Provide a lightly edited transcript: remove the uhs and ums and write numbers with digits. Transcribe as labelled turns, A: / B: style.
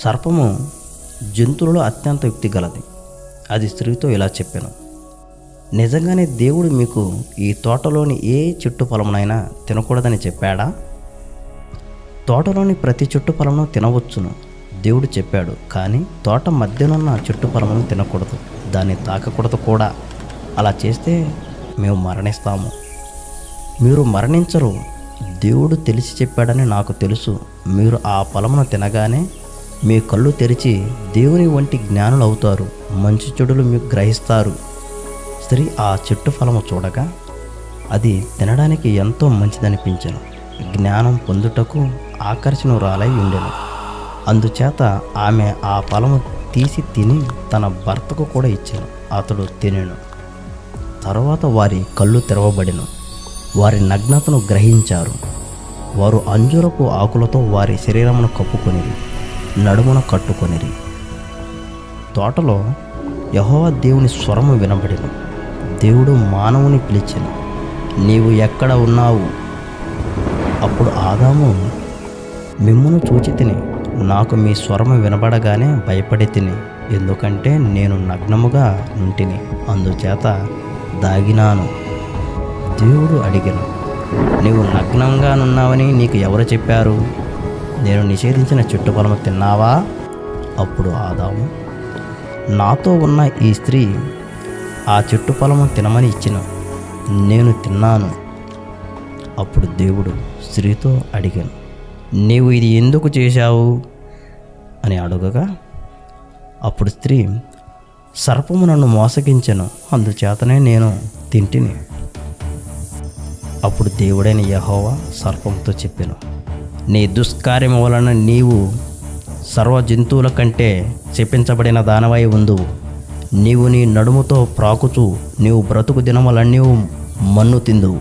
A: సర్పము జంతువులలో అత్యంత యుక్తి గలది. అది స్త్రీతో ఇలా చెప్పెను, నిజంగానే దేవుడు మీకు ఈ తోటలోని ఏ చెట్టు ఫలమునైనా తినకూడదని చెప్పాడా? తోటలోని ప్రతి చెట్టు ఫలమును తినవచ్చును దేవుడు చెప్పాడు, కానీ తోట మధ్యనున్న చెట్టు ఫలమును తినకూడదు, దాన్ని తాకకూడదు కూడా. అలా చేస్తే మేము మరణిస్తాము. మీరు మరణించరు. దేవుడు తెలిసి చెప్పాడని నాకు తెలుసు. మీరు ఆ ఫలమును తినగానే మీ కళ్ళు తెరిచి దేవుని వంటి జ్ఞానులు అవుతారు, మంచి చెడులు మీకు గ్రహిస్తారు. స్త్రీ ఆ చెట్టు ఫలము చూడగా అది తినడానికి ఎంతో మంచిదనిపించెను, జ్ఞానం పొందుటకు ఆకర్షణురాలై ఉండెను. అందుచేత ఆమె ఆ ఫలము తీసి తిని తన భర్తకు కూడా ఇచ్చెను. అతడు తినెను. తరువాత వారి కళ్ళు తెరవబడెను, వారి నగ్నతను గ్రహించారు. వారు అంజూరపు ఆకులతో వారి శరీరమును కప్పుకొనిరి, నడుమున కట్టుకొనిరి. తోటలో యెహోవా దేవుని స్వరము వినబడెను. దేవుడు మానవుని పిలిచెను, నీవు ఎక్కడ ఉన్నావు? అప్పుడు ఆదాము, మిమ్మును చూచి తిని నాకు మీ స్వరము వినబడగానే భయపడి తిని, ఎందుకంటే నేను నగ్నముగా నుంటిని, అందుచేత దాగినాను. దేవుడు అడిగెను, నీవు నగ్నంగా నున్నావని నీకు ఎవరు చెప్పారు? నేను నిషేధించిన చెట్టు ఫలము తిన్నావా? అప్పుడు ఆదాము, నాతో ఉన్న ఈ స్త్రీ ఆ చెట్టు ఫలము తినమని ఇచ్చిన, నేను తిన్నాను. అప్పుడు దేవుడు స్త్రీతో అడిగాను, నీవు ఇది ఎందుకు చేశావు అని అడగగా, అప్పుడు స్త్రీ, సర్పము నన్ను మోసగించెను, అందుచేతనే నేను తింటిని. అప్పుడు దేవుడైన యెహోవా సర్పంతో చెప్పెను, నీ దుష్కార్యము వలన నీవు సర్వ జంతువుల కంటే శపించబడిన దానవై ఉందువు. నీవు నీ నడుముతో ప్రాకుచు నీవు బ్రతుకు దినములన్నీ మన్ను తిందువు.